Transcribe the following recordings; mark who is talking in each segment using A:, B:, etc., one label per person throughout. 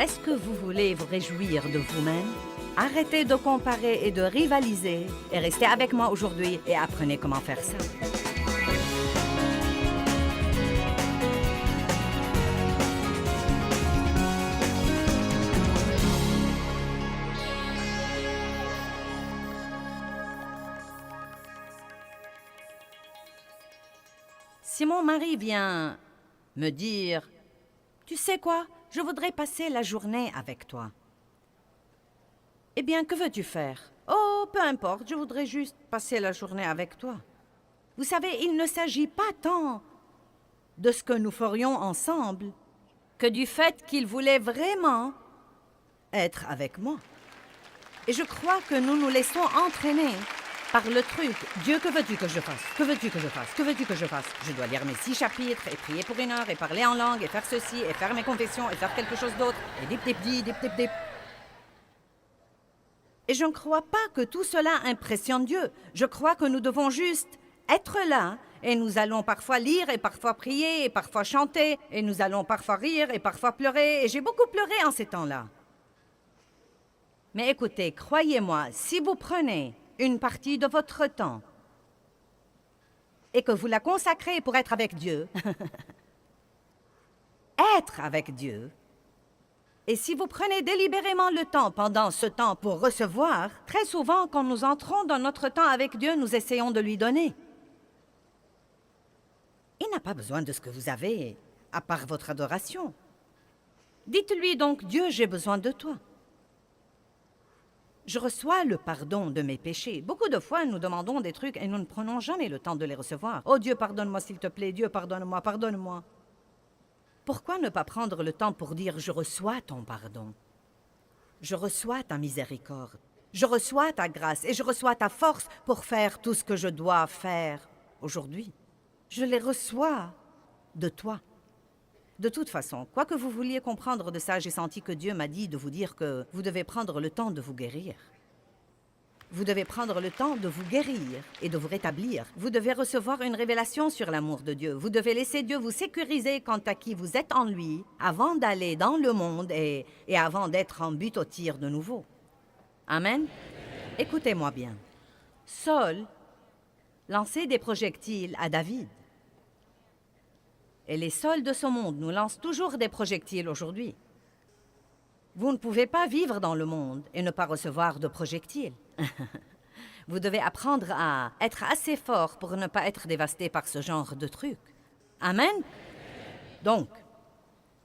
A: Est-ce que vous voulez vous réjouir de vous-même? Arrêtez de comparer et de rivaliser et restez avec moi aujourd'hui et apprenez comment faire ça. Si mon mari vient me dire « Tu sais quoi, je voudrais passer la journée avec toi. » Eh bien, que veux-tu faire? Oh, peu importe, je voudrais juste passer la journée avec toi. Vous savez, il ne s'agit pas tant de ce que nous ferions ensemble que du fait qu'il voulait vraiment être avec moi. Et je crois que nous nous laissons entraîner par le truc. Dieu, que veux-tu que je fasse? Que veux-tu que je fasse? Que veux-tu que je fasse? Je dois lire mes 6 chapitres et prier pour 1 heure et parler en langue et faire ceci et faire mes confessions et faire quelque chose d'autre et dip, dip, dip, dip, dip, dip. Et je ne crois pas que tout cela impressionne Dieu. Je crois que nous devons juste être là et nous allons parfois lire et parfois prier et parfois chanter et nous allons parfois rire et parfois pleurer et j'ai beaucoup pleuré en ces temps-là. Mais écoutez, croyez-moi, si vous prenez une partie de votre temps et que vous la consacrez pour être avec Dieu, être avec Dieu, et si vous prenez délibérément le temps pendant ce temps pour recevoir, très souvent, quand nous entrons dans notre temps avec Dieu, nous essayons de lui donner. Il n'a pas besoin de ce que vous avez, à part votre adoration. Dites-lui donc, Dieu, j'ai besoin de toi. Je reçois le pardon de mes péchés. Beaucoup de fois, nous demandons des trucs et nous ne prenons jamais le temps de les recevoir. Oh Dieu, pardonne-moi s'il te plaît. Dieu, pardonne-moi, pardonne-moi. Pourquoi ne pas prendre le temps pour dire « Je reçois ton pardon. Je reçois ta miséricorde. Je reçois ta grâce et je reçois ta force pour faire tout ce que je dois faire aujourd'hui. Je les reçois de toi. » De toute façon, quoi que vous vouliez comprendre de ça, j'ai senti que Dieu m'a dit de vous dire que vous devez prendre le temps de vous guérir. Vous devez prendre le temps de vous guérir et de vous rétablir. Vous devez recevoir une révélation sur l'amour de Dieu. Vous devez laisser Dieu vous sécuriser quant à qui vous êtes en lui avant d'aller dans le monde et avant d'être en but au tir de nouveau. Amen? Écoutez-moi bien. Saul lançait des projectiles à David. Et les Sauls de ce monde nous lancent toujours des projectiles aujourd'hui. Vous ne pouvez pas vivre dans le monde et ne pas recevoir de projectiles. Vous devez apprendre à être assez fort pour ne pas être dévasté par ce genre de trucs. Amen? Donc,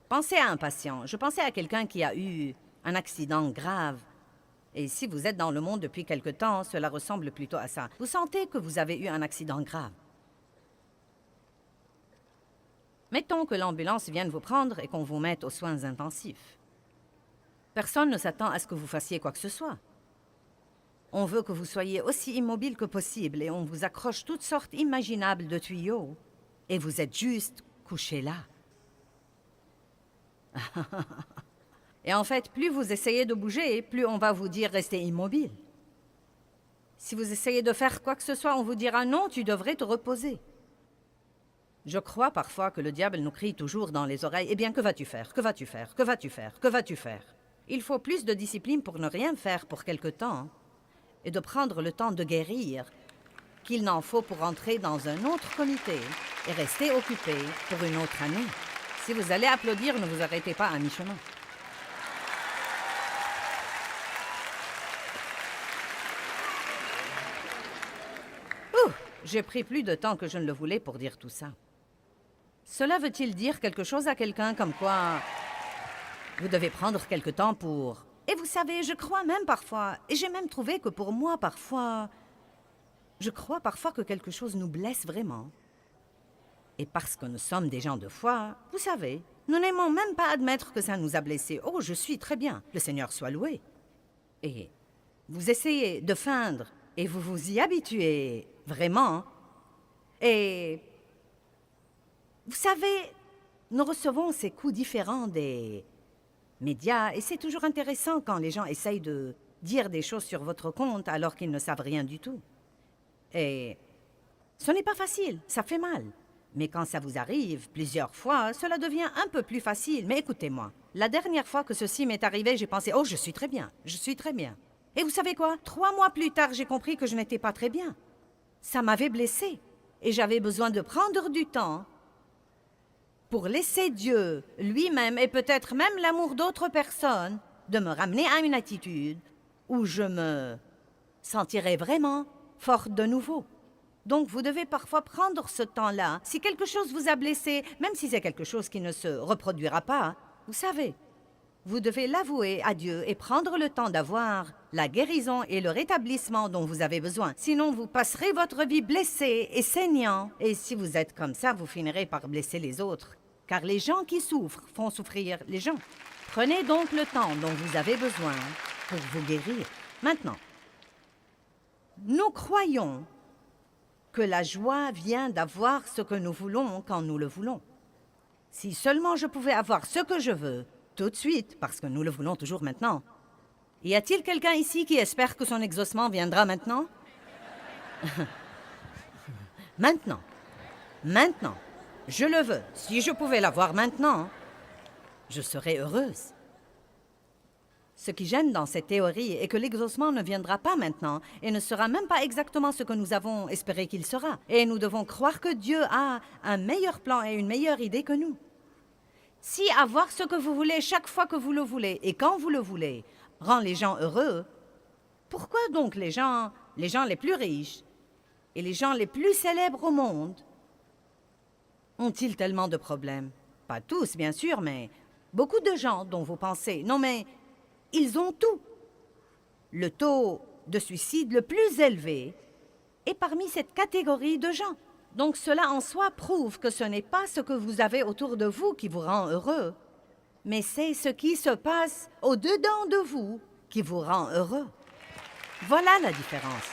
A: pensez à un patient. Je pensais à quelqu'un qui a eu un accident grave. Et si vous êtes dans le monde depuis quelque temps, cela ressemble plutôt à ça. Vous sentez que vous avez eu un accident grave. Mettons que l'ambulance vienne vous prendre et qu'on vous mette aux soins intensifs. Personne ne s'attend à ce que vous fassiez quoi que ce soit. On veut que vous soyez aussi immobile que possible et on vous accroche toutes sortes imaginables de tuyaux. Et vous êtes juste couché là. Et en fait, plus vous essayez de bouger, plus on va vous dire « restez immobile ». Si vous essayez de faire quoi que ce soit, on vous dira « non, tu devrais te reposer ». Je crois parfois que le diable nous crie toujours dans les oreilles « Eh bien, que vas-tu faire? Que vas-tu faire? Que vas-tu faire? Que vas-tu faire ?» Il faut plus de discipline pour ne rien faire pour quelque temps et de prendre le temps de guérir qu'il n'en faut pour entrer dans un autre comité et rester occupé pour une autre année. Si vous allez applaudir, ne vous arrêtez pas à mi-chemin. J'ai pris plus de temps que je ne le voulais pour dire tout ça. Cela veut-il dire quelque chose à quelqu'un comme quoi vous devez prendre quelque temps pour... Et vous savez, je crois même parfois, et j'ai même trouvé que pour moi parfois, je crois parfois que quelque chose nous blesse vraiment. Et parce que nous sommes des gens de foi, vous savez, nous n'aimons même pas admettre que ça nous a blessés. Oh, je suis très bien, le Seigneur soit loué. Et vous essayez de feindre et vous vous y habituez vraiment. Et vous savez, nous recevons ces coups différents des médias et c'est toujours intéressant quand les gens essayent de dire des choses sur votre compte alors qu'ils ne savent rien du tout. Et ce n'est pas facile, ça fait mal. Mais quand ça vous arrive plusieurs fois, cela devient un peu plus facile. Mais écoutez-moi, La dernière fois que ceci m'est arrivé, j'ai pensé « Oh, je suis très bien, je suis très bien. » Et vous savez quoi? 3 mois plus tard, j'ai compris que je n'étais pas très bien. Ça m'avait blessée. Et j'avais besoin de prendre du temps pour laisser Dieu lui-même et peut-être même l'amour d'autres personnes de me ramener à une attitude où je me sentirais vraiment forte de nouveau. Donc, vous devez parfois prendre ce temps-là. Si quelque chose vous a blessé, même si c'est quelque chose qui ne se reproduira pas, vous savez, vous devez l'avouer à Dieu et prendre le temps d'avoir la guérison et le rétablissement dont vous avez besoin. Sinon, vous passerez votre vie blessé et saignant. Et si vous êtes comme ça, vous finirez par blesser les autres. Car les gens qui souffrent font souffrir les gens. Prenez donc le temps dont vous avez besoin pour vous guérir. Maintenant, nous croyons que la joie vient d'avoir ce que nous voulons quand nous le voulons. Si seulement je pouvais avoir ce que je veux, tout de suite, parce que nous le voulons toujours maintenant. Y a-t-il quelqu'un ici qui espère que son exaucement viendra maintenant? Maintenant. Maintenant. Je le veux. Si je pouvais l'avoir maintenant, je serais heureuse. Ce qui gêne dans cette théorie est que l'exaucement ne viendra pas maintenant et ne sera même pas exactement ce que nous avons espéré qu'il sera. Et nous devons croire que Dieu a un meilleur plan et une meilleure idée que nous. Si avoir ce que vous voulez chaque fois que vous le voulez et quand vous le voulez rend les gens heureux, pourquoi donc les gens les plus riches et les gens les plus célèbres au monde ont-ils tellement de problèmes? Pas tous, bien sûr, mais beaucoup de gens dont vous pensez. Non, mais ils ont tout. Le taux de suicide le plus élevé est parmi cette catégorie de gens. Donc cela en soi prouve que ce n'est pas ce que vous avez autour de vous qui vous rend heureux, mais c'est ce qui se passe au-dedans de vous qui vous rend heureux. Voilà la différence.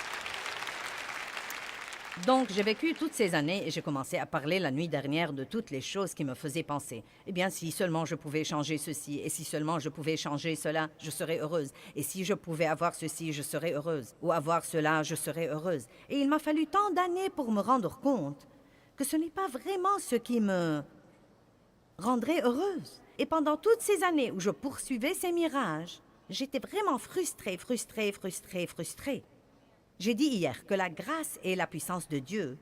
A: Donc, j'ai vécu toutes ces années et j'ai commencé à parler la nuit dernière de toutes les choses qui me faisaient penser. Eh bien, si seulement je pouvais changer ceci, et si seulement je pouvais changer cela, je serais heureuse. Et si je pouvais avoir ceci, je serais heureuse. Ou avoir cela, je serais heureuse. Et il m'a fallu tant d'années pour me rendre compte que ce n'est pas vraiment ce qui me rendrait heureuse. Et pendant toutes ces années où je poursuivais ces mirages, j'étais vraiment frustrée. J'ai dit hier que la grâce est la puissance de Dieu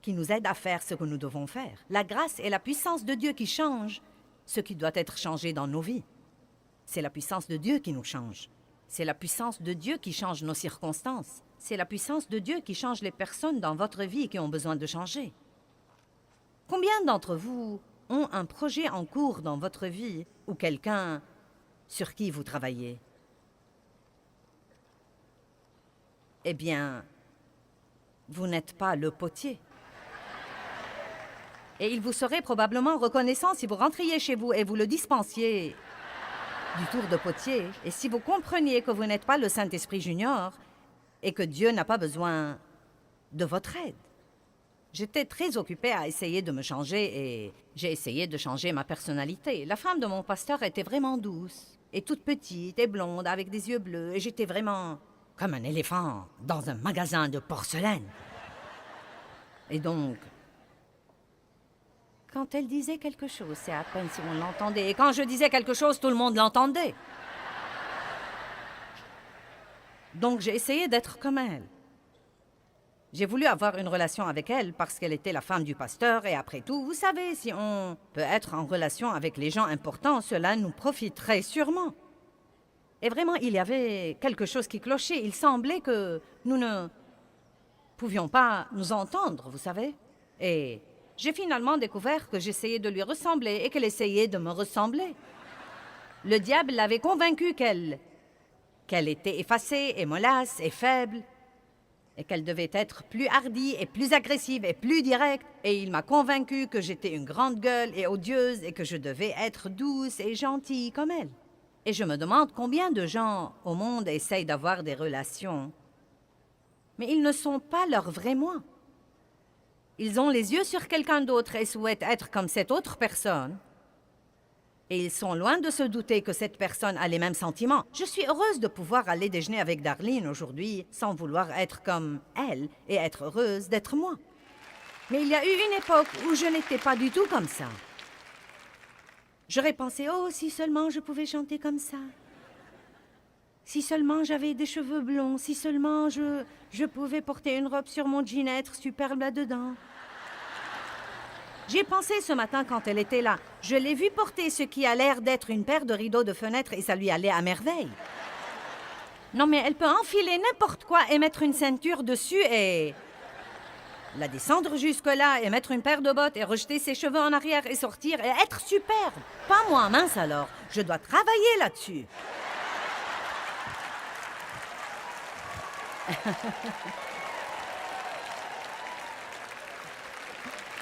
A: qui nous aide à faire ce que nous devons faire. La grâce est la puissance de Dieu qui change ce qui doit être changé dans nos vies. C'est la puissance de Dieu qui nous change. C'est la puissance de Dieu qui change nos circonstances. C'est la puissance de Dieu qui change les personnes dans votre vie qui ont besoin de changer. Combien d'entre vous ont un projet en cours dans votre vie ou quelqu'un sur qui vous travaillez? Eh bien, vous n'êtes pas le potier. Et il vous serait probablement reconnaissant si vous rentriez chez vous et vous le dispensiez du tour de potier, et si vous compreniez que vous n'êtes pas le Saint-Esprit Junior et que Dieu n'a pas besoin de votre aide. J'étais très occupée à essayer de me changer et j'ai essayé de changer ma personnalité. La femme de mon pasteur était vraiment douce et toute petite et blonde avec des yeux bleus et j'étais vraiment comme un éléphant dans un magasin de porcelaine. Et donc, quand elle disait quelque chose, c'est à peine si on l'entendait. Et quand je disais quelque chose, tout le monde l'entendait. Donc, j'ai essayé d'être comme elle. J'ai voulu avoir une relation avec elle parce qu'elle était la femme du pasteur. Et après tout, vous savez, si on peut être en relation avec les gens importants, cela nous profiterait sûrement. Et vraiment, il y avait quelque chose qui clochait. Il semblait que nous ne pouvions pas nous entendre, vous savez. Et j'ai finalement découvert que j'essayais de lui ressembler et qu'elle essayait de me ressembler. Le diable l'avait convaincue qu'elle était effacée et mollasse et faible et qu'elle devait être plus hardie et plus agressive et plus directe. Et il m'a convaincue que j'étais une grande gueule et odieuse et que je devais être douce et gentille comme elle. Et je me demande combien de gens au monde essayent d'avoir des relations, mais ils ne sont pas leur vrai moi. Ils ont les yeux sur quelqu'un d'autre et souhaitent être comme cette autre personne. Et ils sont loin de se douter que cette personne a les mêmes sentiments. Je suis heureuse de pouvoir aller déjeuner avec Darlene aujourd'hui sans vouloir être comme elle et être heureuse d'être moi. Mais il y a eu une époque où je n'étais pas du tout comme ça. J'aurais pensé, oh, si seulement je pouvais chanter comme ça. Si seulement j'avais des cheveux blonds, si seulement je pouvais porter une robe sur mon jean, être superbe là-dedans. J'y ai pensé ce matin quand elle était là. Je l'ai vue porter ce qui a l'air d'être une paire de rideaux de fenêtre et ça lui allait à merveille. Non, mais elle peut enfiler n'importe quoi et mettre une ceinture dessus et... la descendre jusque-là et mettre une paire de bottes et rejeter ses cheveux en arrière et sortir et être superbe. Pas moi, mince alors. Je dois travailler là-dessus.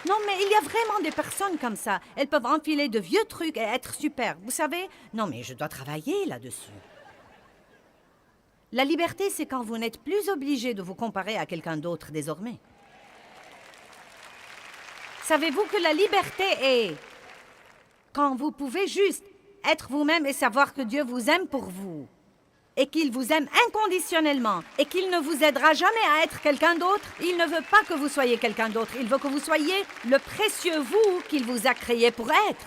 A: Non, mais il y a vraiment des personnes comme ça. Elles peuvent enfiler de vieux trucs et être super. Vous savez? Non, mais je dois travailler là-dessus. La liberté, c'est quand vous n'êtes plus obligé de vous comparer à quelqu'un d'autre désormais. Savez-vous que la liberté est quand vous pouvez juste être vous-même et savoir que Dieu vous aime pour vous et qu'il vous aime inconditionnellement et qu'il ne vous aidera jamais à être quelqu'un d'autre. Il ne veut pas que vous soyez quelqu'un d'autre. Il veut que vous soyez le précieux vous qu'il vous a créé pour être.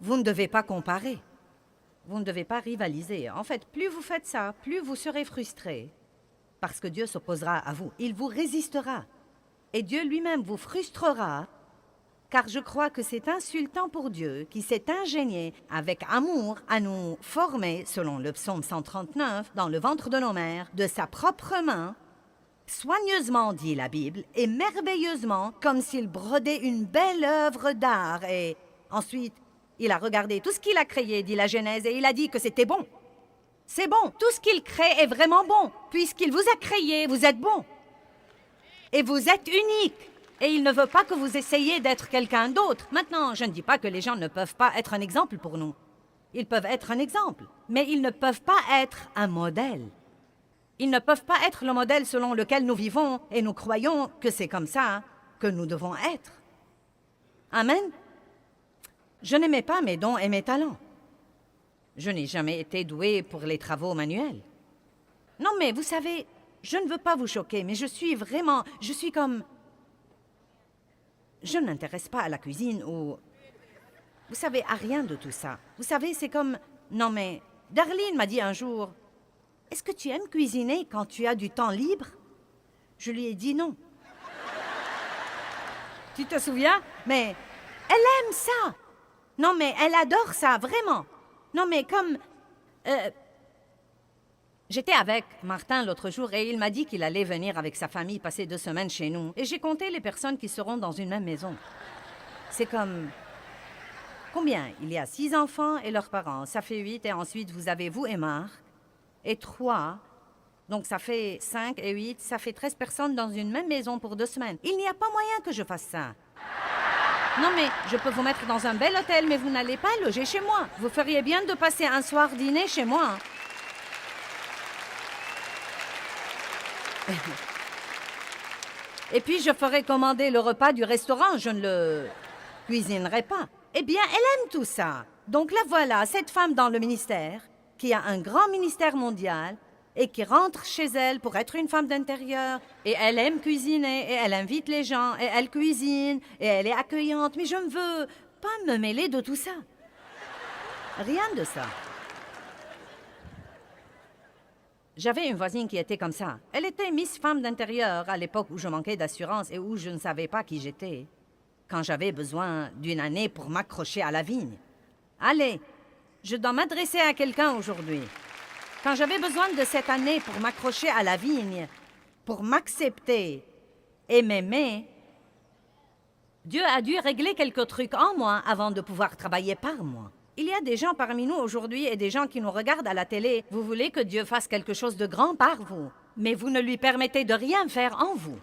A: Vous ne devez pas comparer. Vous ne devez pas rivaliser. En fait, plus vous faites ça, plus vous serez frustré. Parce que Dieu s'opposera à vous. Il vous résistera. Et Dieu lui-même vous frustrera. Car je crois que c'est insultant pour Dieu qui s'est ingénié avec amour à nous former, selon le psaume 139, dans le ventre de nos mères, de sa propre main, soigneusement, dit la Bible, et merveilleusement, comme s'il brodait une belle œuvre d'art. Et ensuite, il a regardé tout ce qu'il a créé, dit la Genèse, et il a dit que c'était bon. C'est bon, tout ce qu'il crée est vraiment bon. Puisqu'il vous a créé, vous êtes bon. Et vous êtes unique. Et il ne veut pas que vous essayiez d'être quelqu'un d'autre. Maintenant, je ne dis pas que les gens ne peuvent pas être un exemple pour nous. Ils peuvent être un exemple, mais ils ne peuvent pas être un modèle. Ils ne peuvent pas être le modèle selon lequel nous vivons et nous croyons que c'est comme ça que nous devons être. Amen. Je n'aimais pas mes dons et mes talents. Je n'ai jamais été douée pour les travaux manuels. Non, mais vous savez, je ne veux pas vous choquer, mais je suis comme... Je ne m'intéresse pas à la cuisine ou... Vous savez, à rien de tout ça. Vous savez, c'est comme... Non, mais Darlene m'a dit un jour, « Est-ce que tu aimes cuisiner quand tu as du temps libre? » Je lui ai dit non. Tu te souviens? Mais elle aime ça. Non, mais elle adore ça, vraiment. Non, mais comme... J'étais avec Martin l'autre jour et il m'a dit qu'il allait venir avec sa famille passer 2 semaines chez nous. Et j'ai compté les personnes qui seront dans une même maison. C'est comme... Combien? Il y a 6 enfants et leurs parents. Ça fait 8 et ensuite vous avez vous et Marc. Et 3. Donc ça fait 5 et 8. Ça fait 13 personnes dans une même maison pour 2 semaines. Il n'y a pas moyen que je fasse ça. Non mais je peux vous mettre dans un bel hôtel, mais vous n'allez pas loger chez moi. Vous feriez bien de passer un soir dîner chez moi. Et puis je ferai commander le repas du restaurant, je ne le cuisinerai pas. Eh bien, elle aime tout ça. Donc la voilà, cette femme dans le ministère, qui a un grand ministère mondial et qui rentre chez elle pour être une femme d'intérieur. Et elle aime cuisiner, et elle invite les gens, et elle cuisine, et elle est accueillante. Mais je ne veux pas me mêler de tout ça. Rien de ça. J'avais une voisine qui était comme ça. Elle était Miss Femme d'intérieur à l'époque où je manquais d'assurance et où je ne savais pas qui j'étais. Quand j'avais besoin d'une année pour m'accrocher à la vigne. Allez, je dois m'adresser à quelqu'un aujourd'hui. Quand j'avais besoin de cette année pour m'accrocher à la vigne, pour m'accepter et m'aimer, Dieu a dû régler quelques trucs en moi avant de pouvoir travailler par moi. Il y a des gens parmi nous aujourd'hui et des gens qui nous regardent à la télé. Vous voulez que Dieu fasse quelque chose de grand par vous, mais vous ne lui permettez de rien faire en vous.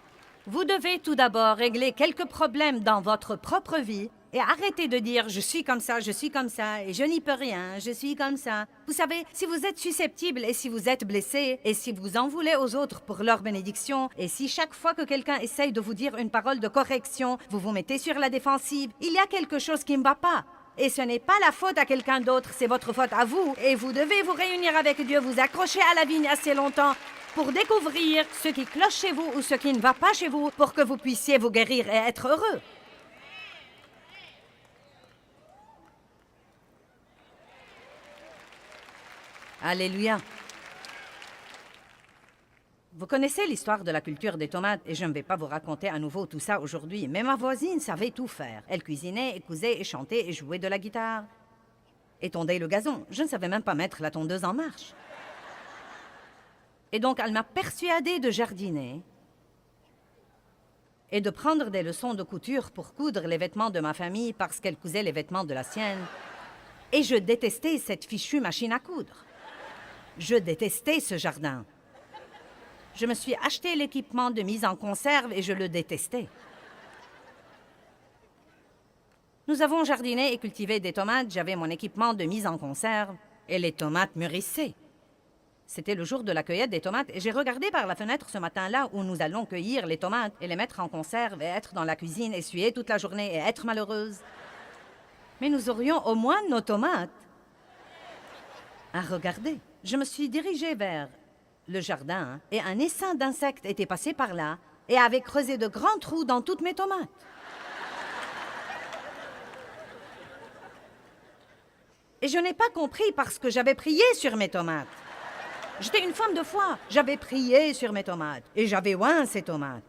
A: Vous devez tout d'abord régler quelques problèmes dans votre propre vie et arrêter de dire « je suis comme ça et je n'y peux rien, je suis comme ça ». Vous savez, si vous êtes susceptible et si vous êtes blessé et si vous en voulez aux autres pour leur bénédiction et si chaque fois que quelqu'un essaye de vous dire une parole de correction, vous vous mettez sur la défensive, il y a quelque chose qui ne va pas. Et ce n'est pas la faute à quelqu'un d'autre, c'est votre faute à vous. Et vous devez vous réunir avec Dieu, vous accrocher à la vigne assez longtemps pour découvrir ce qui cloche chez vous ou ce qui ne va pas chez vous pour que vous puissiez vous guérir et être heureux. Alléluia. Vous connaissez l'histoire de la culture des tomates et je ne vais pas vous raconter à nouveau tout ça aujourd'hui, mais ma voisine savait tout faire. Elle cuisinait, et cousait, et chantait, et jouait de la guitare. Et tondait le gazon. Je ne savais même pas mettre la tondeuse en marche. Et donc, elle m'a persuadée de jardiner et de prendre des leçons de couture pour coudre les vêtements de ma famille parce qu'elle cousait les vêtements de la sienne. Et je détestais cette fichue machine à coudre. Je détestais ce jardin. Je me suis acheté l'équipement de mise en conserve et je le détestais. Nous avons jardiné et cultivé des tomates, j'avais mon équipement de mise en conserve et les tomates mûrissaient. C'était le jour de la cueillette des tomates et j'ai regardé par la fenêtre ce matin-là où nous allons cueillir les tomates et les mettre en conserve et être dans la cuisine, essuyer toute la journée et être malheureuse. Mais nous aurions au moins nos tomates à regarder. Je me suis dirigée vers le jardin et un essaim d'insectes était passé par là et avait creusé de grands trous dans toutes mes tomates. Et je n'ai pas compris parce que j'avais prié sur mes tomates. J'étais une femme de foi. J'avais prié sur mes tomates et j'avais oint ces tomates.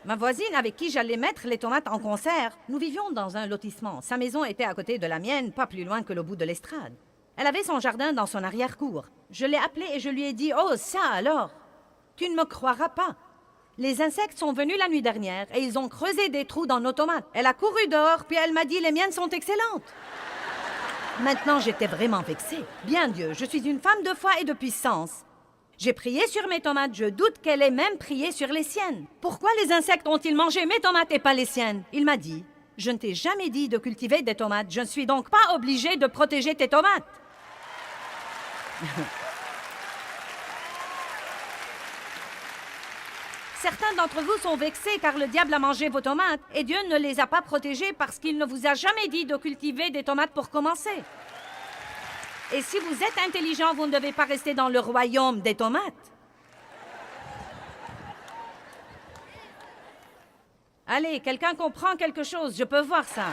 A: Ma voisine avec qui j'allais mettre les tomates en conserve, nous vivions dans un lotissement. Sa maison était à côté de la mienne, pas plus loin que le bout de l'estrade. Elle avait son jardin dans son arrière-cour. Je l'ai appelée et je lui ai dit « Oh, ça alors! Tu ne me croiras pas. Les insectes sont venus la nuit dernière et ils ont creusé des trous dans nos tomates. Elle a couru dehors, puis elle m'a dit « Les miennes sont excellentes. » Maintenant, j'étais vraiment vexée. Bien Dieu, je suis une femme de foi et de puissance. J'ai prié sur mes tomates, je doute qu'elle ait même prié sur les siennes. Pourquoi les insectes ont-ils mangé mes tomates et pas les siennes? Il m'a dit « Je ne t'ai jamais dit de cultiver des tomates, je ne suis donc pas obligée de protéger tes tomates. » Certains d'entre vous sont vexés car le diable a mangé vos tomates et Dieu ne les a pas protégées parce qu'il ne vous a jamais dit de cultiver des tomates pour commencer. Et si vous êtes intelligent, vous ne devez pas rester dans le royaume des tomates. Allez, quelqu'un comprend quelque chose, je peux voir ça.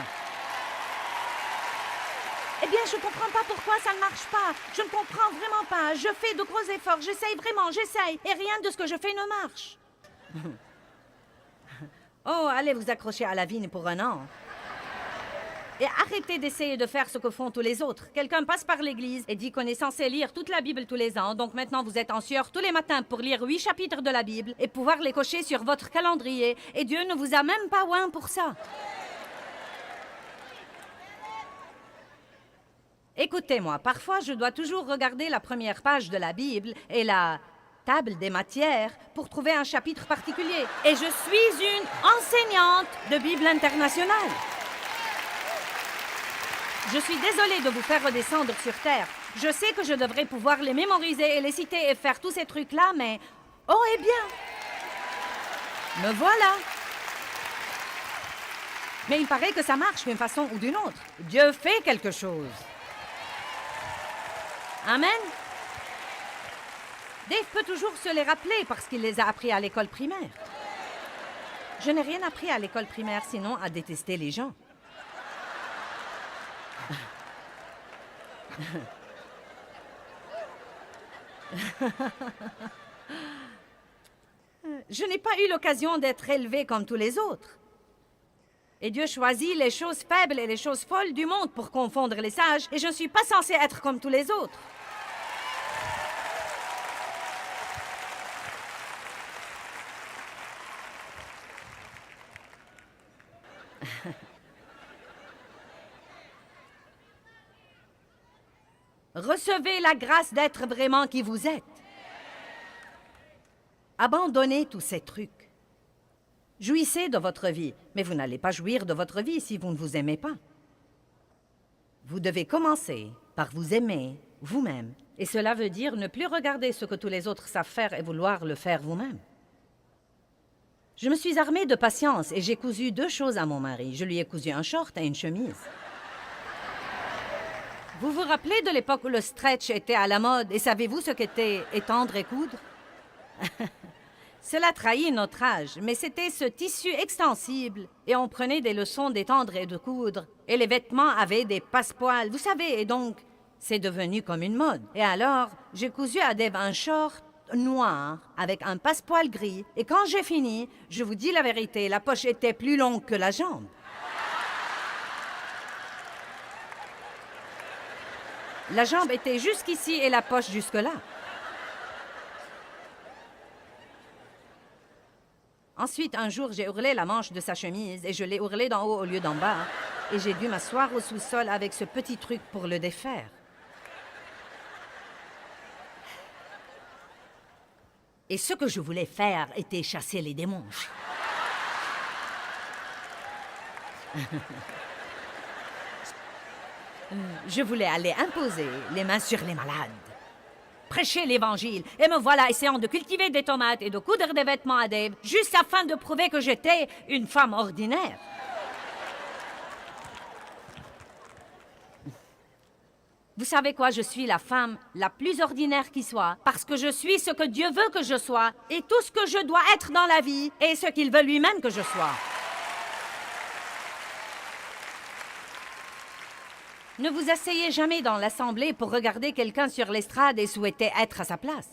A: Eh bien, je ne comprends pas pourquoi ça ne marche pas. Je ne comprends vraiment pas. Je fais de gros efforts, j'essaye vraiment, j'essaye. Et rien de ce que je fais ne marche. Oh, allez vous accrocher à la vigne pour un an. Et arrêtez d'essayer de faire ce que font tous les autres. Quelqu'un passe par l'église et dit qu'on est censé lire toute la Bible tous les ans. Donc maintenant, vous êtes en sueur tous les matins pour lire 8 chapitres de la Bible et pouvoir les cocher sur votre calendrier. Et Dieu ne vous a même pas oint pour ça. Écoutez-moi, parfois je dois toujours regarder la première page de la Bible et la table des matières pour trouver un chapitre particulier. Et je suis une enseignante de Bible internationale. Je suis désolée de vous faire redescendre sur Terre. Je sais que je devrais pouvoir les mémoriser et les citer et faire tous ces trucs-là, mais... Oh, eh bien! Me voilà! Mais il paraît que ça marche d'une façon ou d'une autre. Dieu fait quelque chose. Amen? Dave peut toujours se les rappeler parce qu'il les a appris à l'école primaire. Je n'ai rien appris à l'école primaire sinon à détester les gens. Je n'ai pas eu l'occasion d'être élevée comme tous les autres. Et Dieu choisit les choses faibles et les choses folles du monde pour confondre les sages, et je ne suis pas censée être comme tous les autres. Recevez la grâce d'être vraiment qui vous êtes. Abandonnez tous ces trucs. Jouissez de votre vie, mais vous n'allez pas jouir de votre vie si vous ne vous aimez pas. Vous devez commencer par vous aimer vous-même. Et cela veut dire ne plus regarder ce que tous les autres savent faire et vouloir le faire vous-même. Je me suis armée de patience et j'ai cousu 2 choses à mon mari. Je lui ai cousu un short et une chemise. Vous vous rappelez de l'époque où le stretch était à la mode et savez-vous ce qu'était étendre et coudre? Cela trahit notre âge, mais c'était ce tissu extensible et on prenait des leçons d'étendre et de coudre et les vêtements avaient des passepoils, vous savez, et donc C'est devenu comme une mode. Et alors, j'ai cousu à Dave un short noir avec un passepoil gris. Et quand j'ai fini, je vous dis la vérité, la poche était plus longue que la jambe. La jambe était jusqu'ici et la poche jusque-là. Ensuite, un jour, j'ai hurlé la manche de sa chemise et je l'ai hurlé d'en haut au lieu d'en bas. Et j'ai dû m'asseoir au sous-sol avec ce petit truc pour le défaire. Et ce que je voulais faire était chasser les démons. Je voulais aller imposer les mains sur les malades, prêcher l'Évangile, et me voilà essayant de cultiver des tomates et de coudre des vêtements à Dave, juste afin de prouver que j'étais une femme ordinaire. Vous savez quoi, je suis la femme la plus ordinaire qui soit, parce que je suis ce que Dieu veut que je sois, et tout ce que je dois être dans la vie, et ce qu'il veut lui-même que je sois. Ne vous asseyez jamais dans l'assemblée pour regarder quelqu'un sur l'estrade et souhaiter être à sa place.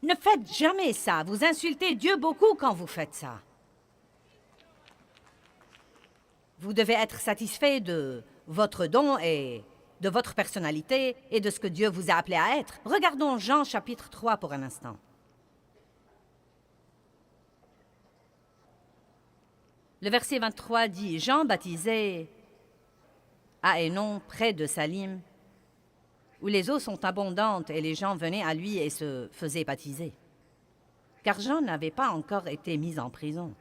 A: Ne faites jamais ça. Vous insultez Dieu beaucoup quand vous faites ça. Vous devez être satisfait de votre don et de votre personnalité et de ce que Dieu vous a appelé à être. Regardons Jean chapitre 3 pour un instant. Le verset 23 dit « Jean baptisait à Hénon, près de Salim, où les eaux sont abondantes et les gens venaient à lui et se faisaient baptiser. Car Jean n'avait pas encore été mis en prison. »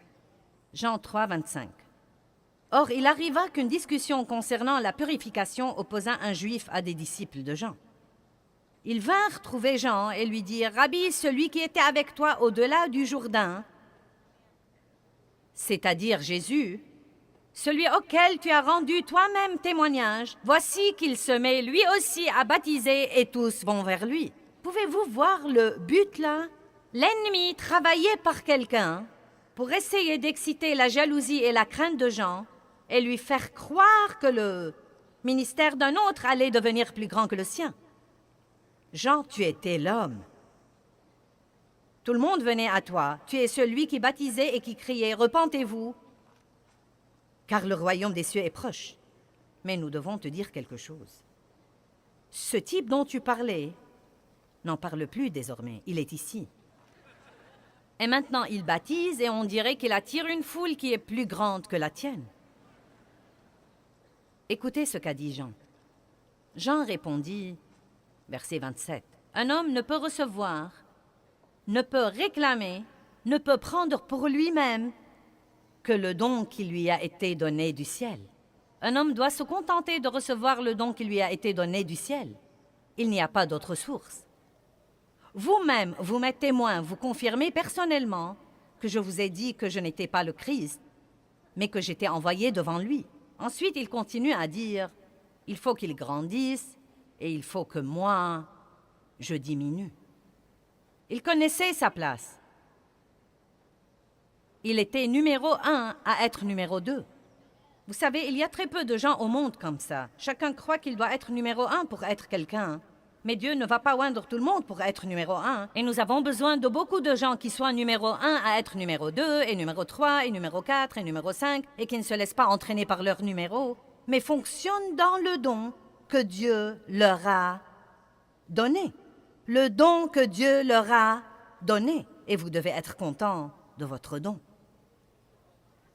A: Jean 3, 25. Or, il arriva qu'une discussion concernant la purification opposa un juif à des disciples de Jean. Ils vinrent trouver Jean et lui dirent « Rabbi, celui qui était avec toi au-delà du Jourdain, c'est-à-dire Jésus, celui auquel tu as rendu toi-même témoignage, voici qu'il se met lui aussi à baptiser et tous vont vers lui. » Pouvez-vous voir le but là? L'ennemi travaillait par quelqu'un pour essayer d'exciter la jalousie et la crainte de Jean et lui faire croire que le ministère d'un autre allait devenir plus grand que le sien. Jean, tu étais l'homme. Tout le monde venait à toi. Tu es celui qui baptisait et qui criait « Repentez-vous !» car le royaume des cieux est proche. Mais nous devons te dire quelque chose. Ce type dont tu parlais n'en parle plus désormais. Il est ici. Et maintenant, il baptise et on dirait qu'il attire une foule qui est plus grande que la tienne. Écoutez ce qu'a dit Jean. Jean répondit, verset 27, « Un homme ne peut recevoir, ne peut réclamer, ne peut prendre pour lui-même que le don qui lui a été donné du ciel. Un homme doit se contenter de recevoir le don qui lui a été donné du ciel. Il n'y a pas d'autre source. Vous-même, vous m'êtes témoin, vous confirmez personnellement que je vous ai dit que je n'étais pas le Christ, mais que j'étais envoyé devant lui. » Ensuite, il continue à dire, « Il faut qu'il grandisse et il faut que moi, je diminue. » Il connaissait sa place. Il était numéro 1 à être numéro 2. Vous savez, il y a très peu de gens au monde comme ça. Chacun croit qu'il doit être numéro 1 pour être quelqu'un. Mais Dieu ne va pas oindre tout le monde pour être numéro 1. Et nous avons besoin de beaucoup de gens qui soient numéro 1 à être numéro 2, et numéro 3, et numéro 4, et numéro 5, et qui ne se laissent pas entraîner par leur numéro, mais fonctionnent dans le don que Dieu leur a donné. Le don que Dieu leur a donné. Et vous devez être content de votre don.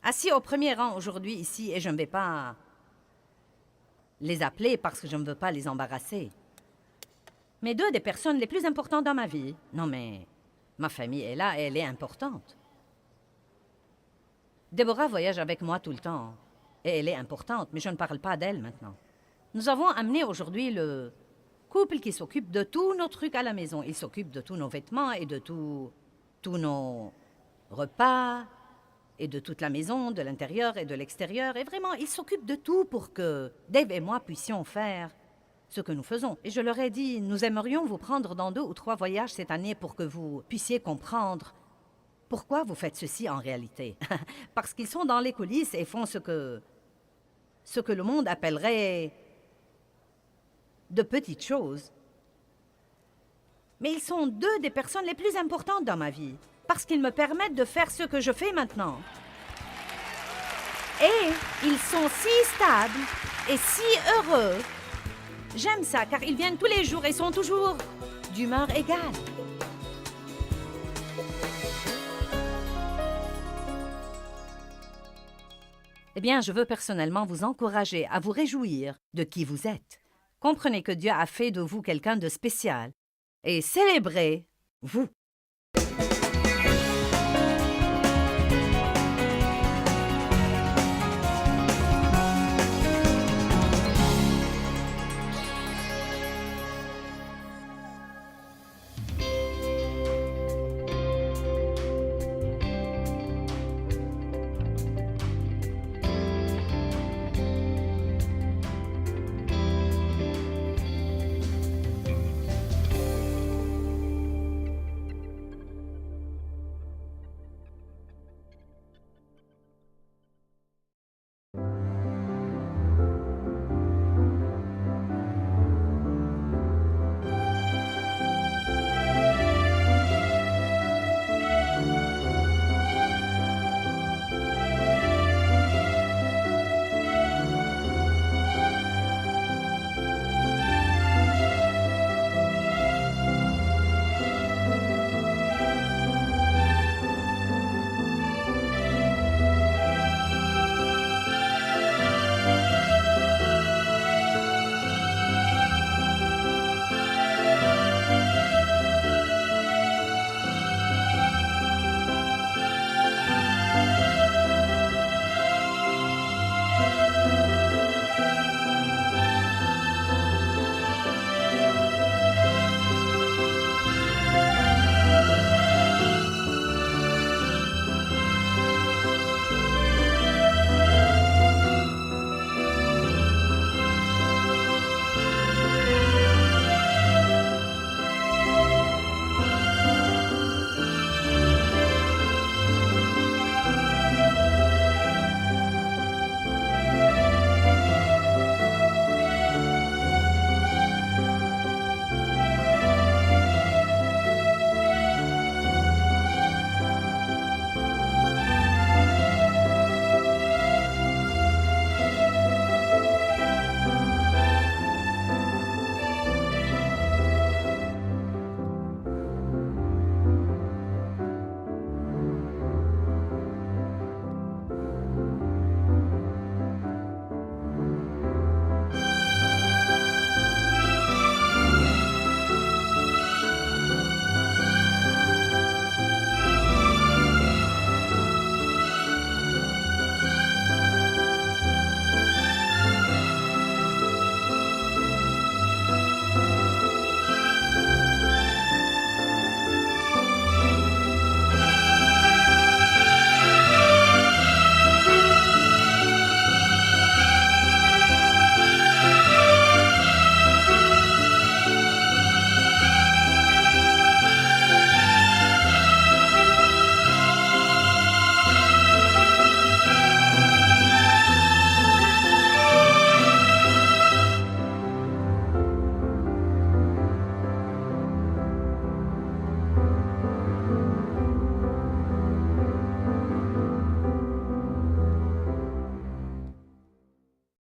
A: Assis au premier rang aujourd'hui ici, et je ne vais pas les appeler parce que je ne veux pas les embarrasser. Mais deux des personnes les plus importantes dans ma vie. Non mais, ma famille est là et elle est importante. Déborah voyage avec moi tout le temps. Et elle est importante, mais je ne parle pas d'elle maintenant. Nous avons amené aujourd'hui le couple qui s'occupe de tous nos trucs à la maison. Il s'occupe de tous nos vêtements et de tous nos repas et de toute la maison, de l'intérieur et de l'extérieur. Et vraiment, il s'occupe de tout pour que Dave et moi puissions faire ce que nous faisons. Et je leur ai dit, nous aimerions vous prendre dans 2 ou 3 voyages cette année pour que vous puissiez comprendre pourquoi vous faites ceci en réalité. Parce qu'ils sont dans les coulisses et font ce que le monde appellerait de petites choses. Mais ils sont deux des personnes les plus importantes dans ma vie, parce qu'ils me permettent de faire ce que je fais maintenant. Et ils sont si stables et si heureux. J'aime ça, car ils viennent tous les jours et sont toujours d'humeur égale. Eh bien, je veux personnellement vous encourager à vous réjouir de qui vous êtes. Comprenez que Dieu a fait de vous quelqu'un de spécial et célébrez vous.